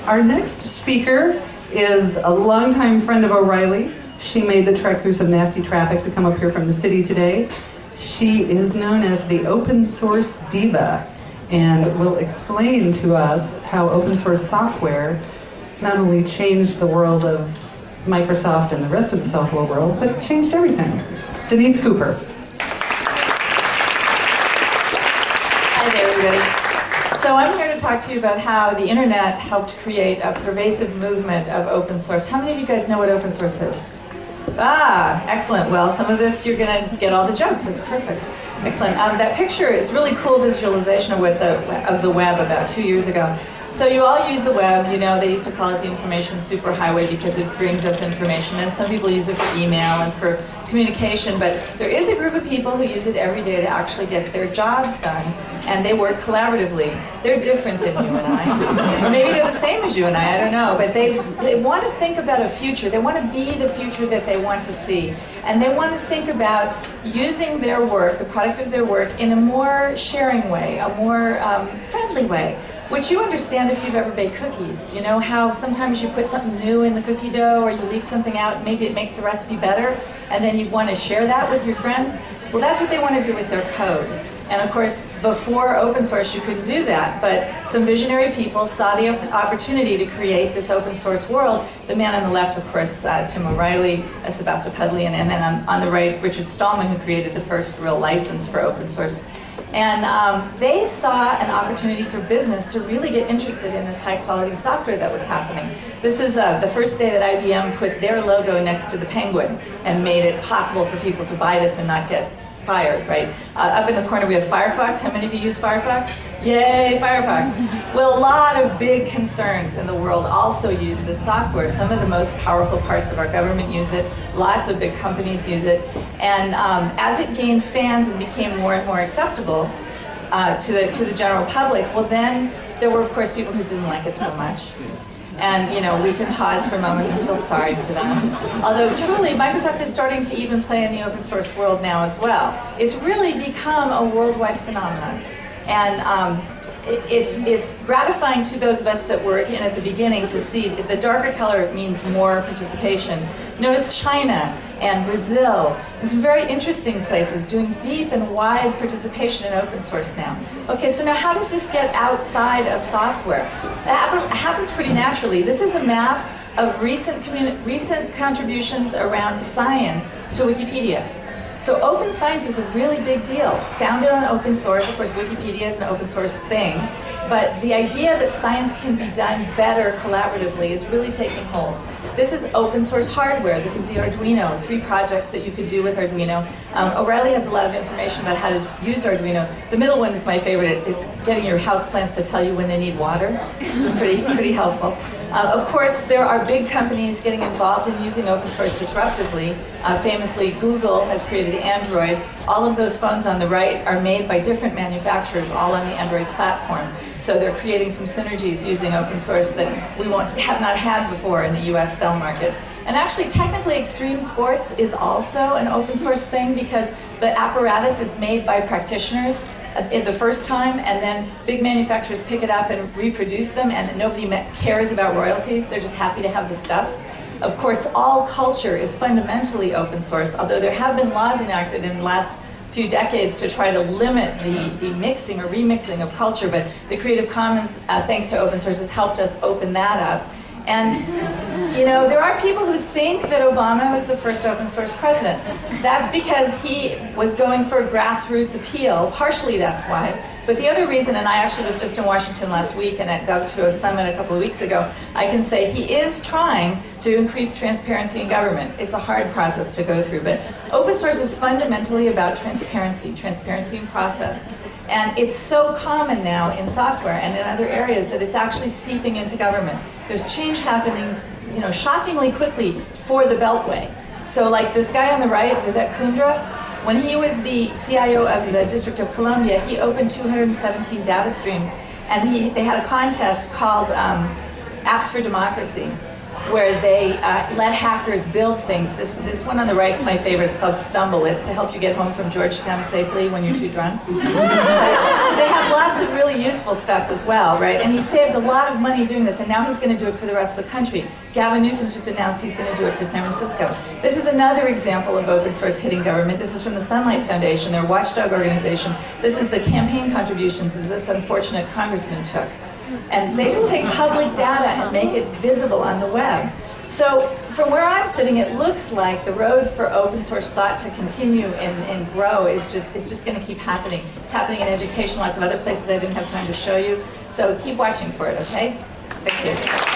Our next speaker is a longtime friend of O'Reilly. She made the trek through some nasty traffic to come up here from the city today. She is known as the open source diva and will explain to us how open source software not only changed the world of Microsoft and the rest of the software world, but changed everything. Denise Cooper. Hi there, everybody. So I'm here to talk to you about how the internet helped create a pervasive movement of open source. How many of you guys know what open source is? Ah, excellent. Well, some of this you're going to get all the jokes. That's perfect. Excellent. That picture is really cool visualization of the web about 2 years ago. So you all use the web. You know, they used to call it the information superhighway because it brings us information, and some people use it for email and for communication, but there is a group of people who use it every day to actually get their jobs done, and they work collaboratively. They're different than you and I. Or maybe they're the same as you and I don't know, but they want to think about a future. They want to be the future that they want to see, and they want to think about using their work, the product of their work, in a more sharing way, a more friendly way. Which you understand if you've ever baked cookies. You know how sometimes you put something new in the cookie dough, or you leave something out, maybe it makes the recipe better, and then you want to share that with your friends? Well, that's what they want to do with their code. And of course, before open source, you couldn't do that, but some visionary people saw the opportunity to create this open source world. The man on the left, of course, Tim O'Reilly, Sebastopol, and then on the right, Richard Stallman, who created the first real license for open source. And they saw an opportunity for business to really get interested in this high-quality software that was happening. This is the first day that IBM put their logo next to the penguin and made it possible for people to buy this and not get fired, right? Up in the corner we have Firefox. How many of you use Firefox? Yay, Firefox. Well, a lot of big concerns in the world also use this software. Some of the most powerful parts of our government use it. Lots of big companies use it. And as it gained fans and became more and more acceptable to the general public, well then there were of course people who didn't like it so much. And, you know, we can pause for a moment and feel sorry for them. Although, truly, Microsoft is starting to even play in the open source world now as well. It's really become a worldwide phenomenon. And it's gratifying to those of us that work in at the beginning to see that the darker color means more participation. Notice China and Brazil and some very interesting places doing deep and wide participation in open source now. Okay, so now how does this get outside of software? It happens pretty naturally. This is a map of recent contributions around science to Wikipedia. So open science is a really big deal. Founded on open source, of course Wikipedia is an open source thing, but the idea that science can be done better collaboratively is really taking hold. This is open source hardware. This is the Arduino, 3 projects that you could do with Arduino. O'Reilly has a lot of information about how to use Arduino. The middle one is my favorite. It's getting your houseplants to tell you when they need water. It's pretty helpful. Of course, there are big companies getting involved in using open source disruptively. Famously, Google has created Android. All of those phones on the right are made by different manufacturers, all on the Android platform. So they're creating some synergies using open source that we have not had before in the US cell market. And actually, technically, extreme sports is also an open source thing because the apparatus is made by practitioners the first time, and then big manufacturers pick it up and reproduce them, and nobody cares about royalties. They're just happy to have the stuff. Of course, all culture is fundamentally open source, although there have been laws enacted in the last few decades to try to limit the mixing or remixing of culture, but the Creative Commons, thanks to open source, has helped us open that up. And, you know, there are people who think that Obama was the first open source president. That's because he was going for a grassroots appeal. Partially that's why. But the other reason, and I actually was just in Washington last week and at Gov2O Summit a couple of weeks ago, I can say he is trying to increase transparency in government. It's a hard process to go through, but open source is fundamentally about transparency in process. And it's so common now in software and in other areas that it's actually seeping into government. There's change happening, you know, shockingly quickly for the Beltway. So like this guy on the right, Vivek Kundra, when he was the CIO of the District of Columbia, he opened 217 data streams, and they had a contest called Apps for Democracy. where they let hackers build things. This one on the right is my favorite. It's called Stumble. It's to help you get home from Georgetown safely when you're too drunk. But they have lots of really useful stuff as well, right? And he saved a lot of money doing this, and now he's going to do it for the rest of the country. Gavin Newsom's just announced he's going to do it for San Francisco. This is another example of open source hitting government. This is from the Sunlight Foundation, their watchdog organization. This is the campaign contributions that this unfortunate congressman took. And they just take public data and make it visible on the web. So from where I'm sitting, it looks like the road for open source thought to continue and grow is just going to keep happening. It's happening in education, lots of other places I didn't have time to show you. So keep watching for it, okay? Thank you.